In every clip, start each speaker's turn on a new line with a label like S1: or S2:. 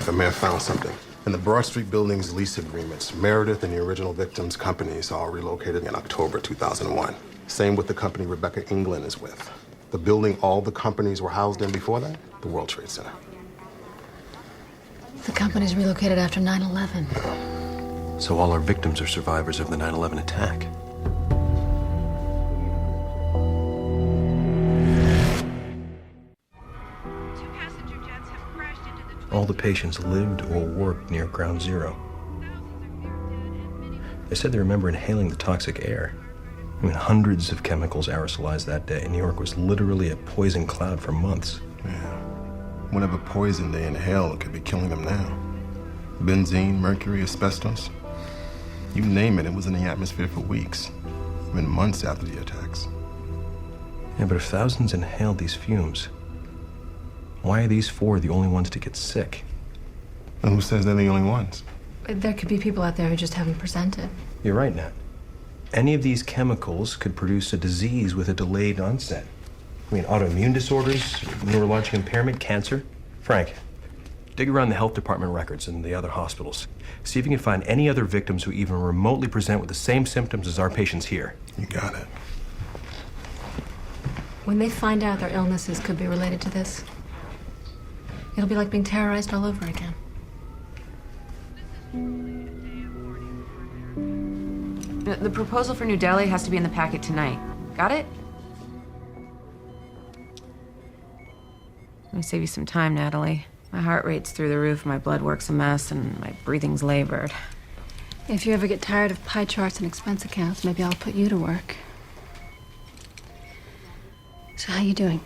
S1: The mayor found something. In the Broad Street building's lease agreements, Meredith and the original victim's companies all relocated in October 2001. Same with the company Rebecca England is with. The building all the companies were housed in before that? The World Trade Center.
S2: The company's relocated after 9/11.
S3: So all our victims are survivors of the 9/11 attack. All the patients lived or worked near Ground Zero. They said they remember inhaling the toxic air. I mean, hundreds of chemicals aerosolized that day. New York was literally a poison cloud for months.
S1: Yeah. Whatever poison they inhale could be killing them now. Benzene, mercury, asbestos. You name it, it was in the atmosphere for weeks, even months after the attacks.
S3: Yeah, but if thousands inhaled these fumes, why are these four the only ones to get sick?
S1: And who says they're the only ones?
S2: There could be people out there who just haven't presented.
S3: You're right, Nat. Any of these chemicals could produce a disease with a delayed onset. I mean, autoimmune disorders, neurologic impairment, cancer. Frank, dig around the health department records and the other hospitals. See if you can find any other victims who even remotely present with the same symptoms as our patients here.
S1: You got it.
S2: When they find out their illnesses could be related to this, it'll be like being terrorized all over again.
S4: The proposal for New Delhi has to be in the packet tonight. Got it? Let me save you some time, Natalie. My heart rate's through the roof, my blood work's a mess, and my breathing's labored.
S2: If you ever get tired of pie charts and expense accounts, maybe I'll put you to work. So how you doing?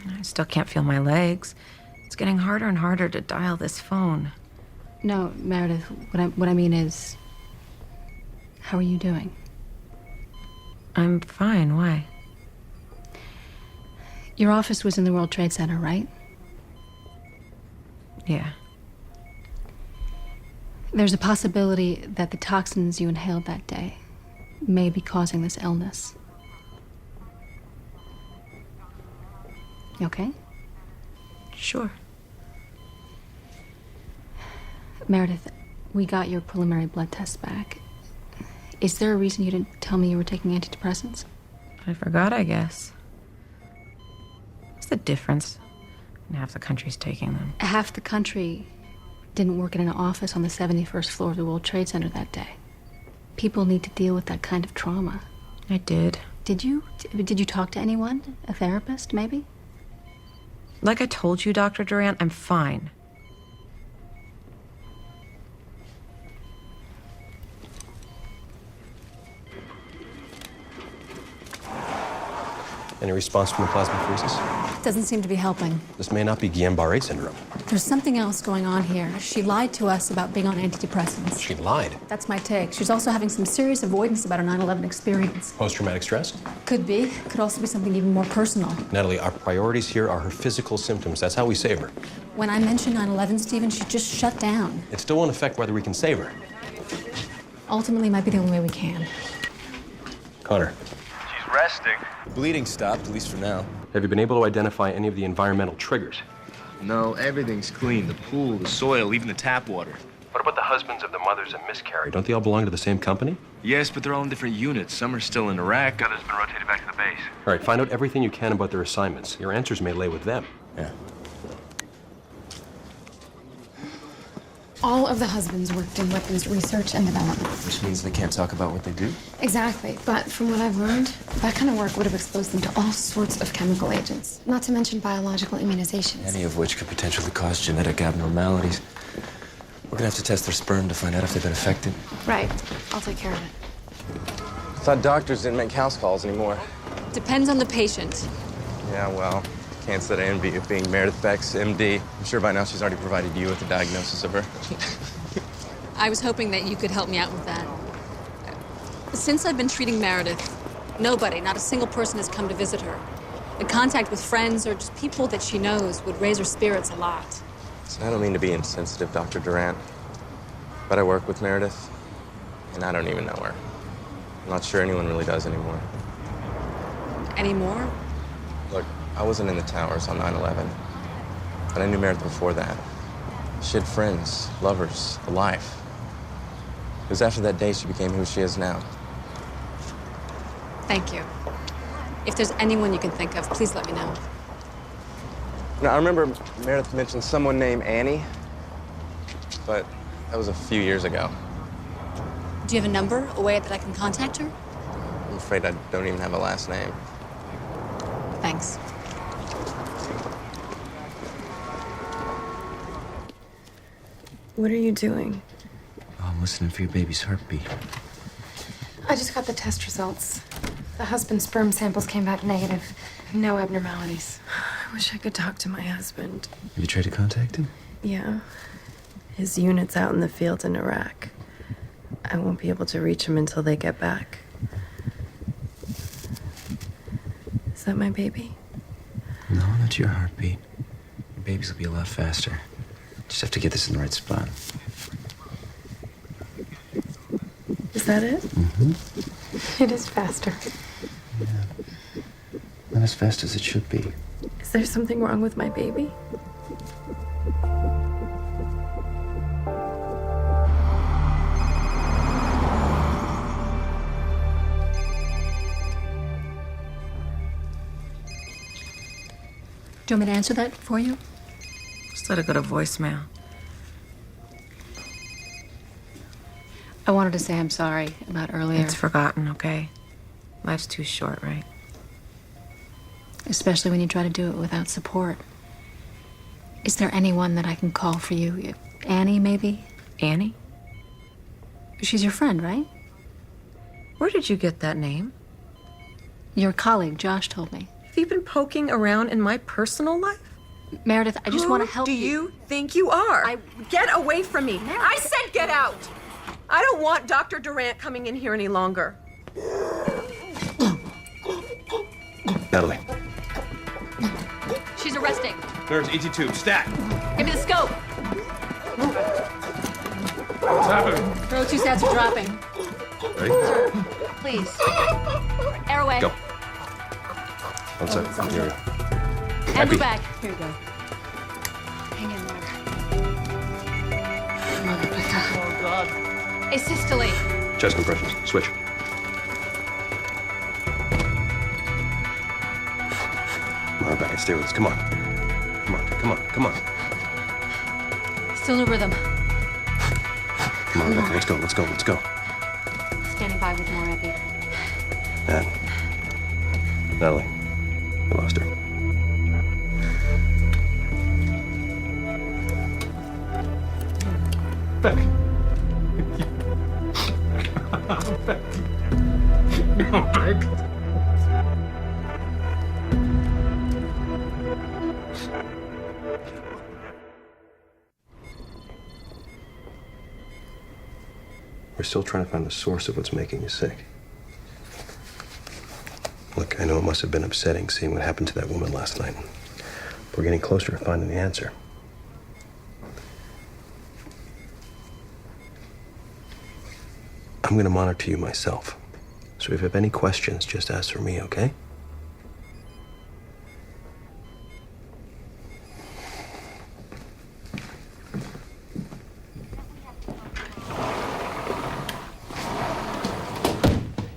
S4: I still can't feel my legs. It's getting harder and harder to dial this phone.
S2: No, Meredith, what I mean is, how are you doing?
S4: I'm fine. Why?
S2: Your office was in the World Trade Center, right?
S4: Yeah.
S2: There's a possibility that the toxins you inhaled that day may be causing this illness. You okay?
S4: Sure.
S2: Meredith, we got your preliminary blood tests back. Is there a reason you didn't tell me you were taking antidepressants?
S4: I forgot, I guess. What's the difference? Half the country's taking them.
S2: Half the country didn't work in an office on the 71st floor of the World Trade Center that day. People need to deal with that kind of trauma.
S4: I did.
S2: Did you? Did you talk to anyone? A therapist, maybe?
S4: Like I told you, Dr. Durant, I'm fine.
S3: Any response from the plasmapheresis?
S2: Doesn't seem to be helping.
S3: This may not be Guillain-Barré syndrome.
S2: There's something else going on here. She lied to us about being on antidepressants.
S3: She lied.
S2: That's my take. She's also having some serious avoidance about her 9/11 experience.
S3: Post-traumatic stress?
S2: Could be. Could also be something even more personal.
S3: Natalie, our priorities here are her physical symptoms. That's how we save her.
S2: When I mentioned 9/11, Stephen, she just shut down.
S3: It still won't affect whether we can save her.
S2: Ultimately, might be the only way we can.
S3: Connor,
S5: She's resting.
S6: Bleeding stopped, at least for now.
S3: have you been able to identify any of the environmental triggers?
S5: No, everything's clean. The pool, the soil, even the tap water.
S3: What about the husbands of the mothers that miscarried? Don't they all belong to the same company?
S5: Yes, but they're all in different units. Some are still in Iraq. Others have been rotated back to the base.
S3: All right, find out everything you can about their assignments. Your answers may lay with them.
S6: Yeah.
S7: All of the husbands worked in weapons research and development.
S6: Which means they can't talk about what they do?
S7: Exactly, but from what I've learned, that kind of work would have exposed them to all sorts of chemical agents, not to mention biological immunizations.
S6: Any of which could potentially cause genetic abnormalities. We're gonna have to test their sperm to find out if they've been affected.
S7: Right, I'll take care of it.
S6: I thought doctors didn't make house calls anymore.
S2: Depends on the patient.
S6: Yeah, well, can't say I envy you being Meredith Beck's MD. I'm sure by now she's already provided you with a diagnosis of her.
S8: I was hoping that you could help me out with that. Since I've been treating Meredith, nobody, not a single person has come to visit her. The contact with friends or just people that she knows would raise her spirits a lot.
S6: So I don't mean to be insensitive, Dr. Durant, but I work with Meredith, and I don't even know her. I'm not sure anyone really does anymore.
S8: Anymore?
S6: Look, I wasn't in the towers on 9/11, but I knew Meredith before that. She had friends, lovers, a life. It was after that day she became who she is now.
S8: Thank you. If there's anyone you can think of, please let me know.
S6: Now, I remember Meredith mentioned someone named Annie, but that was a few years ago.
S8: Do you have a number, a way that I can contact her?
S6: I'm afraid I don't even have a last name.
S8: Thanks.
S7: What are you doing?
S9: Oh, I'm listening for your baby's heartbeat.
S7: I just got the test results. The husband's sperm samples came back negative. No abnormalities. I wish I could talk to my husband.
S9: Have you tried to contact him?
S7: Yeah. His unit's out in the field in Iraq. I won't be able to reach him until they get back. Is that my baby?
S9: No, that's your heartbeat. Your baby's will be a lot faster. Just have to get this in the right spot.
S7: Is that it?
S9: Mm-hmm.
S7: It is faster.
S9: Yeah. Not as fast as it should be.
S7: Is there something wrong with my baby?
S2: Do you want me to answer that for you?
S4: Just let it go to voicemail.
S2: I wanted to say I'm sorry about earlier.
S4: It's forgotten, okay? Life's too short, right?
S2: Especially when you try to do it without support. Is there anyone that I can call for you? Annie, maybe?
S4: Annie?
S2: She's your friend, right?
S4: Where did you get that name?
S2: Your colleague, Josh, told me.
S4: Have you been poking around in my personal life?
S2: Meredith, I just want to help
S4: you.
S2: you.
S4: Do you think you are? Get away from me. I said get out. I don't want Dr. Durant coming in here any longer.
S3: Natalie.
S8: She's arresting.
S5: Nerves, ET tube, stat.
S8: Give me the scope.
S5: What's happening?
S8: Throw 2 stats are dropping.
S5: Ready?
S8: Please. Airway.
S3: Go. One second. Here we go.
S8: And
S3: Happy.
S8: we're back. Here we go. Hang in there. Oh, God. Asystole.
S3: Chest compressions. Switch. Come on, Rebecca. Stay with us. Come on. Come on. Come on. Come on.
S8: Still no rhythm.
S3: Come on, Rebecca. Let's go. Let's go. Let's go.
S2: Standing by with more epi.
S3: And Natalie. We lost her.
S5: Beck. No, Beck.
S3: We're still trying to find the source of what's making you sick. Look, I know it must have been upsetting seeing what happened to that woman last night. But we're getting closer to finding the answer. I'm going to monitor you myself. So if you have any questions, just ask for me, okay?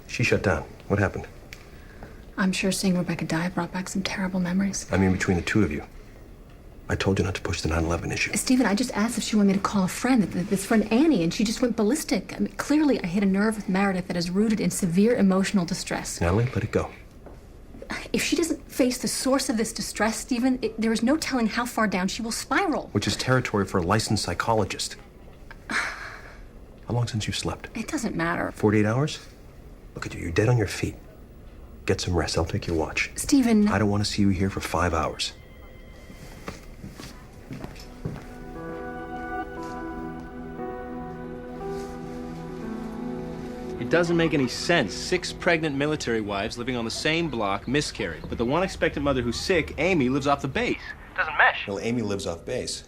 S3: She shut down. What happened?
S2: I'm sure seeing Rebecca die brought back some terrible memories.
S3: I mean, between the two of you. I told you not to push the 9/11 issue.
S2: Stephen, I just asked if she wanted me to call a friend, this friend Annie, and she just went ballistic. I mean, clearly I hit a nerve with Meredith that is rooted in severe emotional distress.
S3: Natalie, let it go.
S2: If she doesn't face the source of this distress, Stephen, there is no telling how far down she will spiral.
S3: Which is territory for a licensed psychologist. How long since you've slept?
S2: It doesn't matter.
S3: 48 hours? Look at you, you're dead on your feet. Get some rest, I'll take your watch.
S2: Stephen...
S3: I don't want to see you here for 5 hours.
S5: It doesn't make any sense. 6 pregnant military wives living on the same block miscarried. But the one expectant mother who's sick, Amy, lives off the base. Doesn't mesh.
S3: Well, Amy lives off base.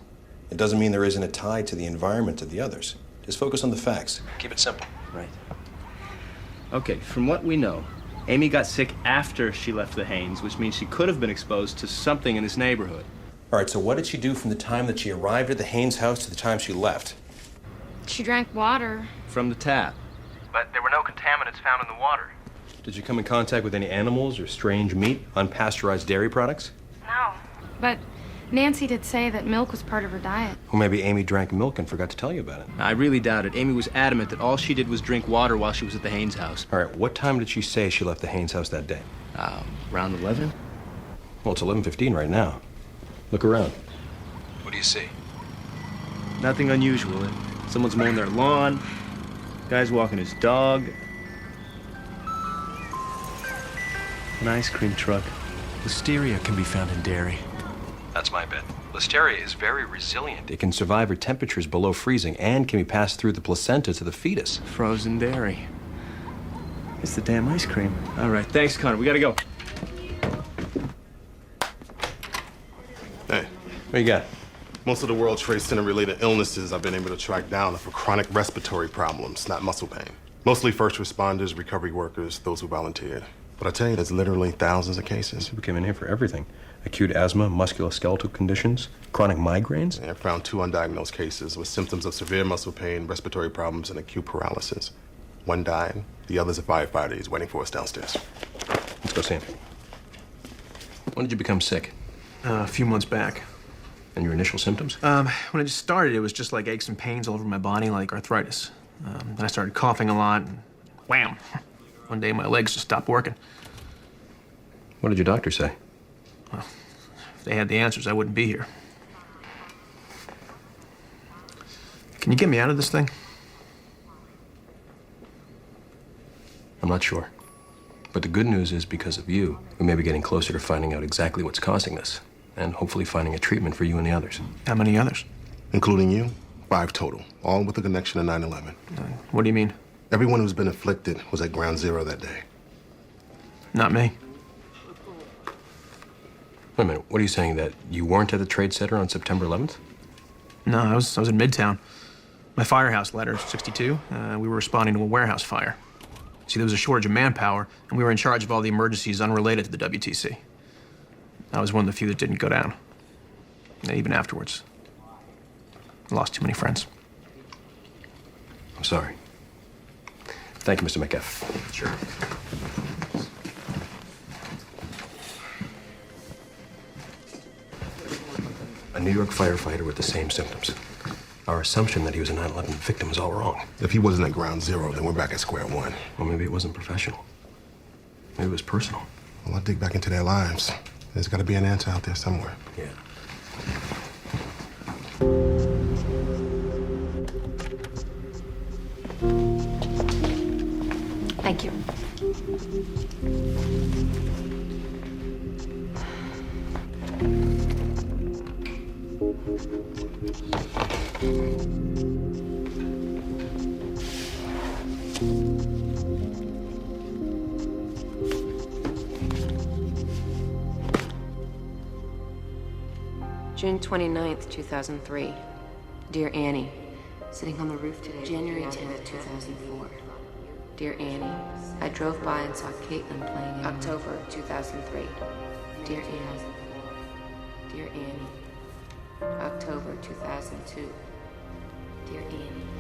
S3: It doesn't mean there isn't a tie to the environment of the others. Just focus on the facts. Keep it simple.
S5: Right. Okay, from what we know, Amy got sick after she left the Haynes, which means she could have been exposed to something in this neighborhood.
S3: All right, so what did she do from the time that she arrived at the Haynes house to the time she left?
S7: She drank water.
S5: From the tap.
S3: But there were no contaminants found in the water. Did you come in contact with any animals or strange meat, unpasteurized dairy products?
S7: No. But Nancy did say that milk was part of her diet.
S3: Well, maybe Amy drank milk and forgot to tell you about it.
S5: I really doubt it. Amy was adamant that all she did was drink water while she was at the Haynes house.
S3: All right, what time did she say she left the Haynes house that day?
S5: Around 11?
S3: Well, it's 11:15 right now. Look around. What do you see?
S5: Nothing unusual. Someone's mowing their lawn. Guy's walking his dog. An ice cream truck.
S3: Listeria can be found in dairy. That's my bet. Listeria is very resilient. It can survive at temperatures below freezing and can be passed through the placenta to the fetus.
S5: Frozen dairy. It's the damn ice cream. All right, thanks, Connor. We gotta go.
S1: Hey,
S3: What you got?
S1: most of the World Trade Center related illnesses I've been able to track down are for chronic respiratory problems, not muscle pain. Mostly first responders, recovery workers, those who volunteered. But I tell you, there's literally thousands of cases.
S3: People came in here for everything. Acute asthma, musculoskeletal conditions, chronic migraines.
S1: I found 2 undiagnosed cases with symptoms of severe muscle pain, respiratory problems, and acute paralysis. One died. The other's a firefighter. He's waiting for us downstairs.
S3: Let's go see him. When did you become sick?
S10: A few months back.
S3: And your initial symptoms?
S10: When I just started, it was just like aches and pains all over my body, like arthritis. Then I started coughing a lot, and wham! One day my legs just stopped working.
S3: What did your doctor say?
S10: Well, if they had the answers, I wouldn't be here. Can you get me out of this thing?
S3: I'm not sure. But the good news is because of you, we may be getting closer to finding out exactly what's causing this, and hopefully finding a treatment for you and the others.
S10: How many others?
S1: Including you, 5 total, all with a connection to 9/11.
S10: What do you mean?
S1: Everyone who's been afflicted was at ground zero that day.
S10: Not me.
S3: Wait a minute, what are you saying, that you weren't at the Trade Center on September 11th?
S10: No, I was in Midtown. My firehouse ladder, 62. We were responding to a warehouse fire. See, there was a shortage of manpower, and we were in charge of all the emergencies unrelated to the WTC. I was one of the few that didn't go down. And even afterwards. I lost too many friends.
S3: I'm sorry. Thank you, Mr. Metcalf.
S10: Sure.
S3: A New York firefighter with the same symptoms. Our assumption that he was a 9/11 victim is all wrong.
S1: If he wasn't at ground zero, then we're back at square one.
S3: Well, maybe it wasn't professional. Maybe it was personal.
S1: Well, I'll dig back into their lives. There's got to be an answer out there somewhere.
S3: Yeah.
S2: Thank you.
S4: June 29th, 2003. Dear Annie, sitting on the roof today. January 10th, 2004. Dear Annie, I drove by and saw Caitlin playing in October 2003. Dear Annie. Dear Annie. October 2002. Dear Annie.